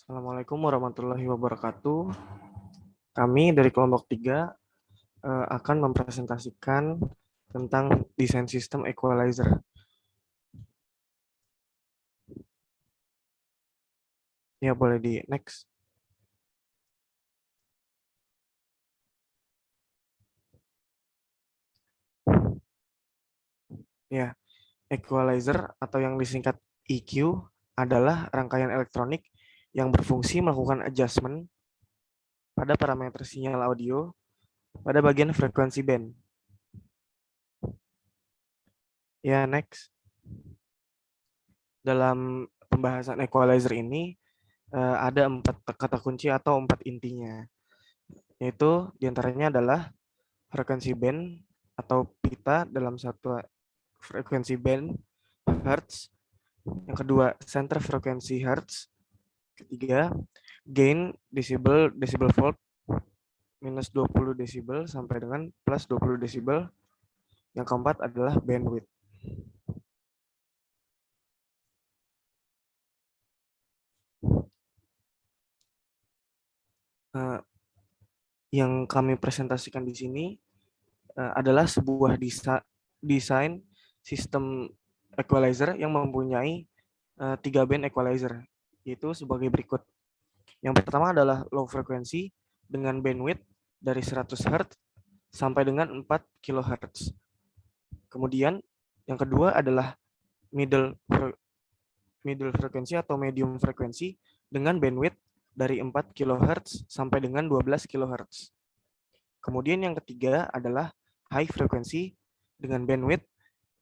Assalamualaikum warahmatullahi wabarakatuh. Kami dari kelompok 3 akan mempresentasikan tentang desain sistem equalizer. Ya, boleh di next. Ya, equalizer atau yang disingkat EQ adalah rangkaian elektronik yang berfungsi melakukan adjustment pada parameter sinyal audio pada bagian frekuensi band. Ya, next. Dalam pembahasan equalizer ini ada 4 kata kunci atau 4 intinya, yaitu diantaranya adalah frekuensi band atau pita dalam satu frekuensi band hertz, yang kedua center frekuensi hertz, ketiga gain decibel volt minus 20 desibel sampai dengan plus 20 desibel, yang keempat adalah bandwidth. Yang kami presentasikan di sini adalah sebuah desain sistem equalizer yang mempunyai 3 band equalizer, yaitu sebagai berikut. Yang pertama adalah low frequency dengan bandwidth dari 100 Hz sampai dengan 4 kHz. Kemudian yang kedua adalah middle frequency atau medium frequency dengan bandwidth dari 4 kHz sampai dengan 12 kHz. Kemudian yang ketiga adalah high frequency dengan bandwidth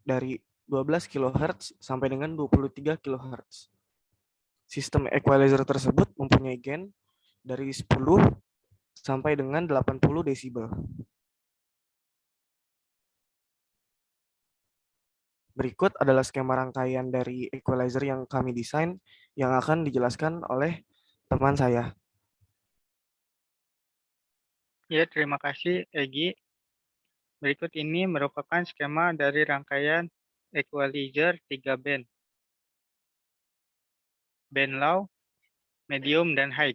dari 12 kHz sampai dengan 23 kHz. Sistem equalizer tersebut mempunyai gain dari 10 sampai dengan 80 desibel. Berikut adalah skema rangkaian dari equalizer yang kami desain yang akan dijelaskan oleh teman saya. Ya, terima kasih Egi. Berikut ini merupakan skema dari rangkaian equalizer 3 band. Band low, medium, dan high.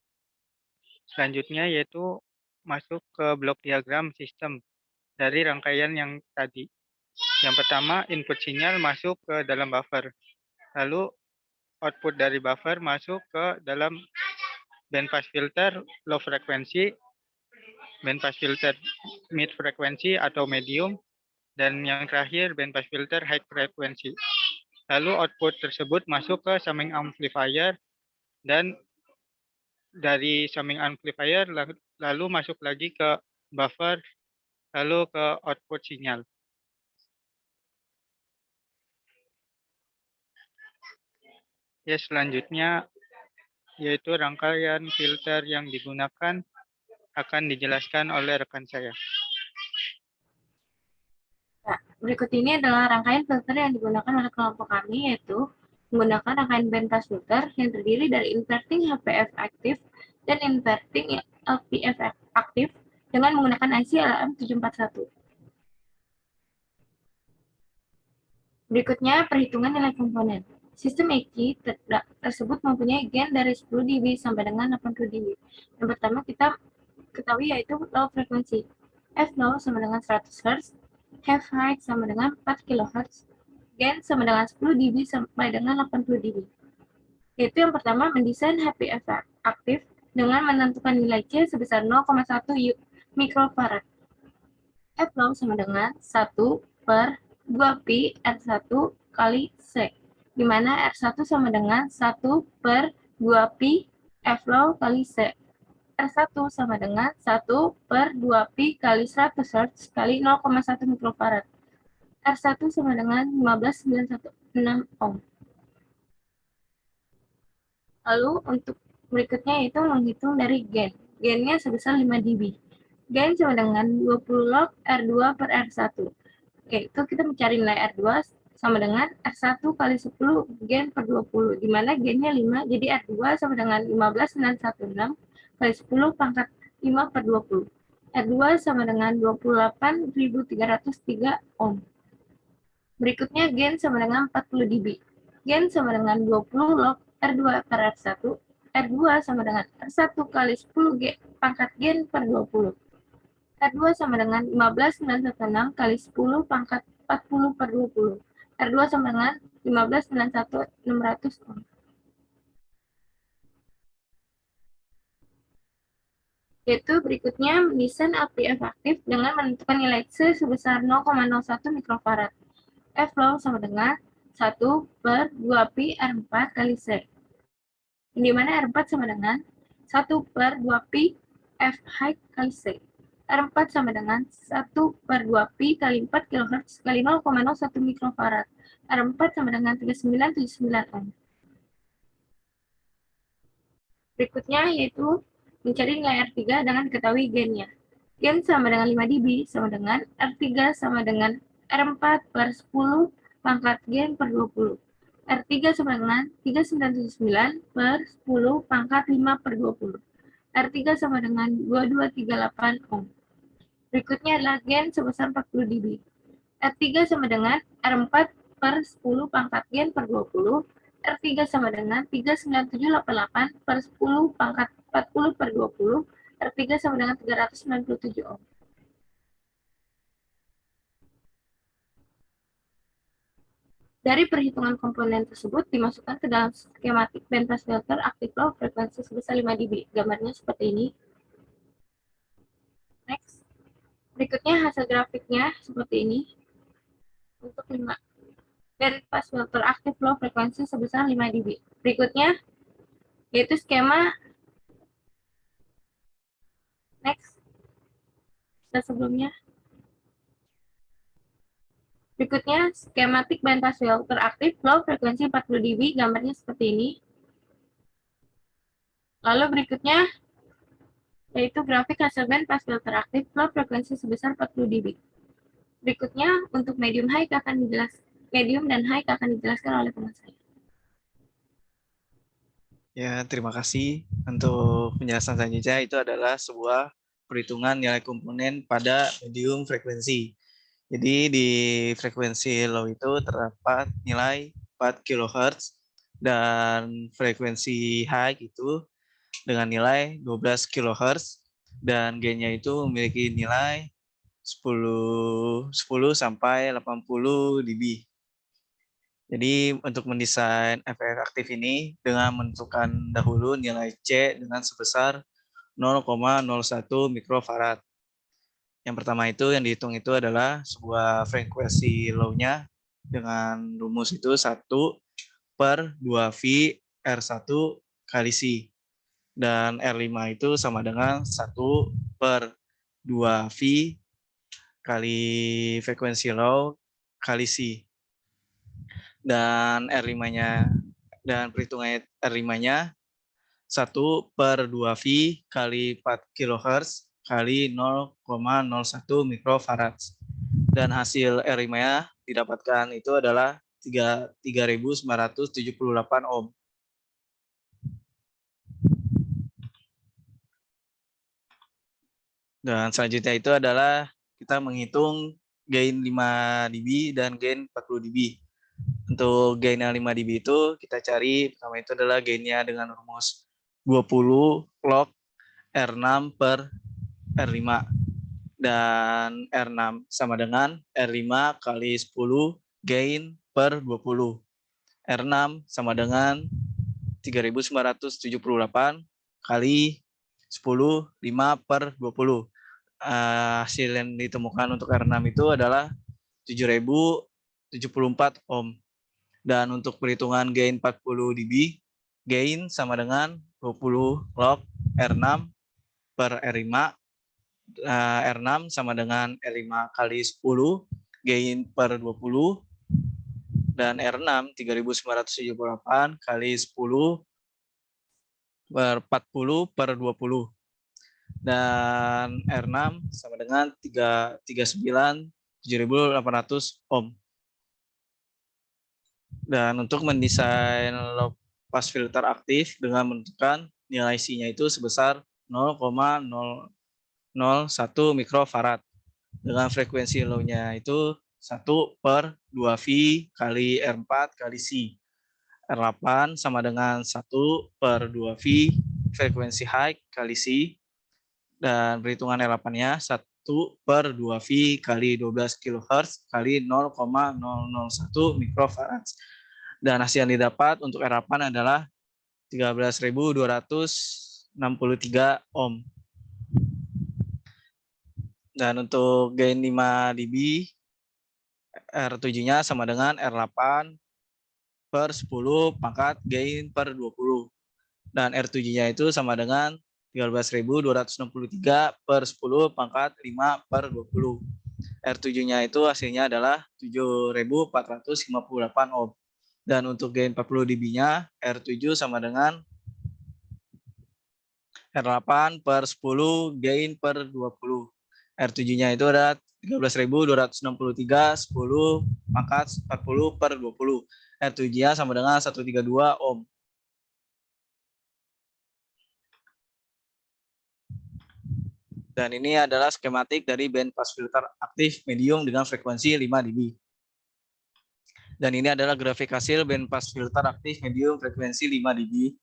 Selanjutnya yaitu masuk ke blok diagram sistem dari rangkaian yang tadi. Yang pertama, input sinyal masuk ke dalam buffer. Lalu output dari buffer masuk ke dalam band pass filter low frequency, band pass filter mid frequency atau medium, dan yang terakhir band pass filter high frequency. Lalu output tersebut masuk ke summing amplifier, dan dari summing amplifier lalu masuk lagi ke buffer, lalu ke output sinyal. Ya, selanjutnya yaitu rangkaian filter yang digunakan akan dijelaskan oleh rekan saya. Nah, berikut ini adalah rangkaian filter yang digunakan oleh kelompok kami, yaitu menggunakan rangkaian band pass filter yang terdiri dari inverting HPF aktif dan inverting LPF aktif dengan menggunakan IC LM741. Berikutnya perhitungan nilai komponen. Sistem EQ tersebut mempunyai gain dari 10 dB sampai dengan 80 dB. Yang pertama kita ketahui yaitu low frequency. F low sama dengan 100 Hz, F high sama dengan 4 kHz, gain sama dengan 10 dB sampai dengan 80 dB. Yaitu yang pertama mendesain HPF aktif dengan menentukan nilai C sebesar 0,1 mikrofarad. F low sama dengan 1 per 2pi R1 kali C, di mana R1 sama dengan 1 per 2pi F low kali C. R1 sama dengan 1 per 2pi kali 100 Hz kali 0,1 mikrofarad. R1 sama dengan 15,916 ohm. Lalu untuk berikutnya yaitu menghitung dari gain. Gainnya sebesar 5 dB. Gain sama dengan 20 log R2 per R1. Oke, itu kita mencari nilai R2 sama dengan R1 kali 10 gain per 20, di mana gainnya 5, jadi R2 sama dengan 15,916 kali 10 pangkat 5 per 20. R2 sama dengan 28.303 ohm. Berikutnya gain sama dengan 40 dB. Gain sama dengan 20 log R2 per R1. R2 sama dengan R1 kali 10 pangkat gen per 20. R2 sama dengan 15.916 kali 10 pangkat 40 per 20. R2 sama dengan 15.91600 ohm. Yaitu berikutnya mendesain LPF aktif dengan menentukan nilai C sebesar 0,01 mikrofarad. F low sama dengan 1 per 2pi R4 kali C. Di mana R4 sama dengan 1 per 2pi F high kali C. R4 sama dengan 1 per 2pi kali 4 kHz kali 0,01 mikrofarad. R4 sama dengan 3979 ohm. Berikutnya yaitu mencari nilai R3 dengan diketahui gennya. Gen sama dengan 5 dB sama dengan R3 sama dengan R4 per 10 pangkat gen per 20. R3 sama dengan 3979 per 10 pangkat 5 per 20. R3 sama dengan 2238 ohm. Berikutnya adalah gen sebesar 40 dB. R3 sama dengan R4 per 10 pangkat gen per 20. R3 sama dengan 39788 per 10 pangkat 40 per 20. R3 sama dengan 397 ohm. Dari perhitungan komponen tersebut dimasukkan ke dalam skematik bandpass filter aktif low frekuensi sebesar 5 dB. Gambarnya seperti ini. Next. Berikutnya hasil grafiknya seperti ini. Untuk 5 bandpass filter aktif low frekuensi sebesar 5 dB. Berikutnya yaitu skema next. Sebelumnya. Berikutnya skematik bandpass filter aktif low frekuensi 40 dB. Gambarnya seperti ini. Lalu berikutnya yaitu grafik hasil bandpass filter aktif low frekuensi sebesar 40 dB. Berikutnya untuk medium dan high akan dijelaskan oleh teman saya. Ya, terima kasih untuk penjelasan selanjutnya. Itu adalah sebuah perhitungan nilai komponen pada medium frekuensi. Jadi di frekuensi low itu terdapat nilai 4 kHz dan frekuensi high itu dengan nilai 12 kHz dan gainnya itu memiliki nilai 10 sampai 80 dB. Jadi untuk mendesain efek aktif ini dengan menentukan dahulu nilai C dengan sebesar 0,01 mikrofarad. Yang pertama itu yang dihitung itu adalah sebuah frekuensi low-nya dengan rumus itu 1 per 2V R1 kali C. Dan R5 itu sama dengan 1 per 2V kali frekuensi low kali C. Dan R5-nya dan perhitungan R5-nya 1 per 2V kali 4 kHz kali 0,01 mikrofarad. Dan hasil R5-nya didapatkan itu adalah 3.978 ohm. Dan selanjutnya itu adalah kita menghitung gain 5 dB dan gain 40 dB. Untuk gain yang 5 dB itu kita cari, pertama itu adalah gainnya dengan rumus 20 log R6 per R5. Dan R6 sama dengan R5 kali 10 gain per 20. R6 sama dengan 3.978 kali 10, 5 per 20. Hasil yang ditemukan untuk R6 itu adalah 7.074 ohm. Dan untuk perhitungan gain 40 dB, gain sama dengan 20 log R6 per R5. R6 sama dengan R5 kali 10, gain per 20. Dan R6 3.978 kali 10 per 40 per 20. Dan R6 sama dengan 7.800 ohm. Dan untuk mendesain low pass filter aktif dengan menentukan nilai C-nya itu sebesar 0,001 mikrofarad. Dengan frekuensi low-nya itu 1 per 2V kali R4 kali C. R8 sama dengan 1/2V frekuensi high kali C, dan perhitungan R8-nya 1/2V kali 12 kHz kali 0,001 mikrofarad. Dan hasil yang didapat untuk R8 adalah 13.263 ohm. Dan untuk gain 5 dB, R7-nya sama dengan R8 per 10 pangkat gain per 20. Dan R7-nya itu sama dengan 13.263 per 10 pangkat 5 per 20. R7-nya itu hasilnya adalah 7.458 ohm. Dan untuk gain 40 dB-nya, R7 sama dengan R8 per 10 gain per 20. R7-nya itu ada 13.263 10 pangkat 40 per 20. R7-nya sama dengan 132 ohm. Dan ini adalah skematik dari band pass filter aktif medium dengan frekuensi 5 dB. Dan ini adalah grafik hasil band pass filter aktif medium frekuensi 5 dB.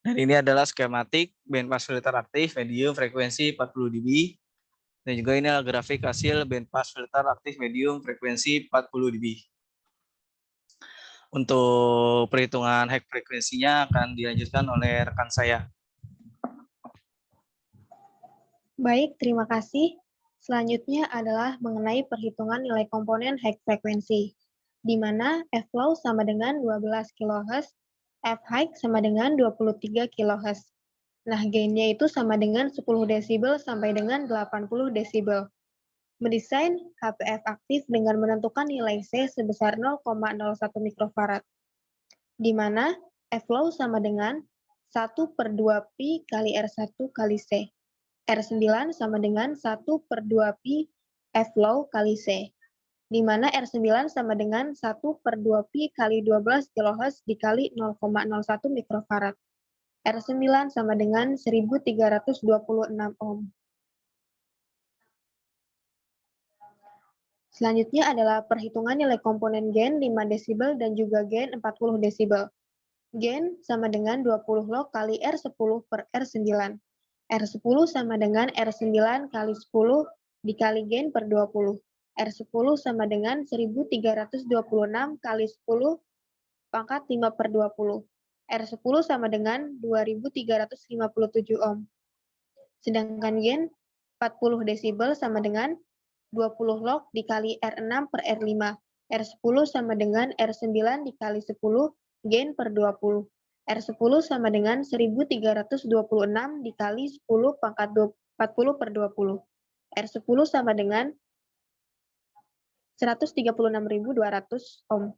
Dan ini adalah skematik band pass filter aktif medium frekuensi 40 dB. Dan juga ini adalah grafik hasil band pass filter aktif medium frekuensi 40 dB. Untuk perhitungan high frekuensinya akan dilanjutkan oleh rekan saya. Baik, terima kasih. Selanjutnya adalah mengenai perhitungan nilai komponen high frekuensi, di mana F-low sama dengan 12 kHz, F-high sama dengan 23 kHz. Nah, gain-nya itu sama dengan 10 desibel sampai dengan 80 desibel. Mendesain HPF aktif dengan menentukan nilai C sebesar 0,01 mikrofarad, di mana F-low sama dengan 1/2pi kali R1 kali C. R9 sama dengan 1/2pi F-low kali C, di mana R9 sama dengan 1/2pi kali 12 kHz dikali 0,01 mikrofarad. R9 sama dengan 1326 ohm. Selanjutnya adalah perhitungan nilai komponen gain 5 desibel dan juga gain 40 desibel. Gain sama dengan 20 log kali R10 per R9. R10 sama dengan R9 kali 10 dikali gain per 20. R10 sama dengan 1326 kali 10 pangkat 5 per 20. R10 sama dengan 2357 ohm. Sedangkan gain 40 desibel sama dengan 20 log dikali R6 per R5. R10 sama dengan R9 dikali 10 gain per 20. R10 sama dengan 1326 dikali 10 pangkat 40 per 20. R10 sama dengan 136.200 ohm.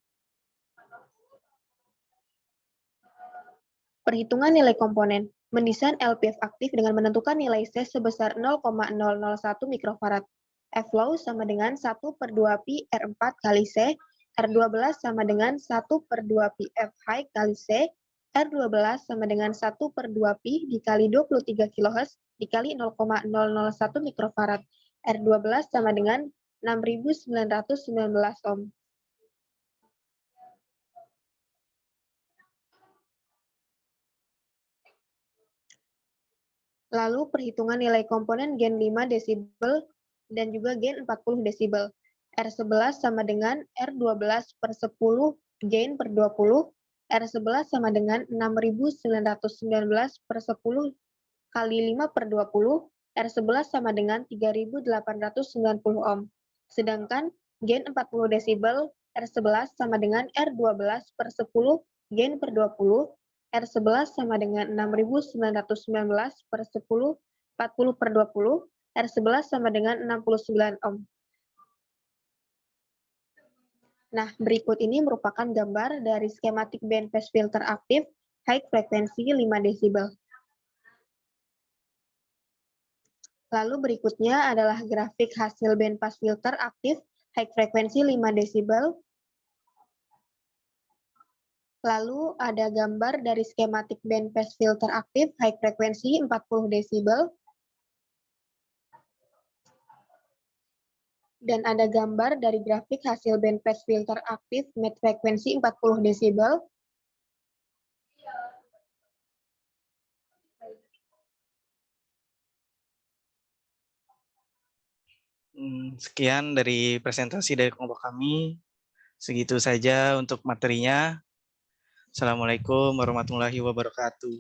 Perhitungan nilai komponen. Mendesain LPF aktif dengan menentukan nilai C sebesar 0,001 mikrofarad. F-low sama dengan 1/2pi R4 kali C, R12 sama dengan 1/2pi F-high kali C, R12 sama dengan 1/2pi dikali 23 kHz dikali 0,001 mikrofarad. R12 sama dengan 6.919 ohm. Lalu perhitungan nilai komponen gain 5 desibel dan juga gain 40 desibel. R11 sama dengan R12 per 10 gain per 20. R11 sama dengan 6.919 per 10 kali 5 per 20. R11 sama dengan 3.890 ohm. Sedangkan gain 40 desibel R11 sama dengan R12 per 10 gain per 20. R11 sama dengan 6.919 per 10 40 per 20. R11 sama dengan 69 ohm. Nah, berikut ini merupakan gambar dari skematik band pass filter aktif high frekuensi 5 desibel. Lalu berikutnya adalah grafik hasil band pass filter aktif high frekuensi 5 desibel. Lalu ada gambar dari skematik band pass filter aktif high frekuensi 40 desibel. Dan ada gambar dari grafik hasil band pass filter aktif mid frekuensi 40 desibel. Sekian dari presentasi dari kelompok kami. Segitu saja untuk materinya. Assalamualaikum warahmatullahi wabarakatuh.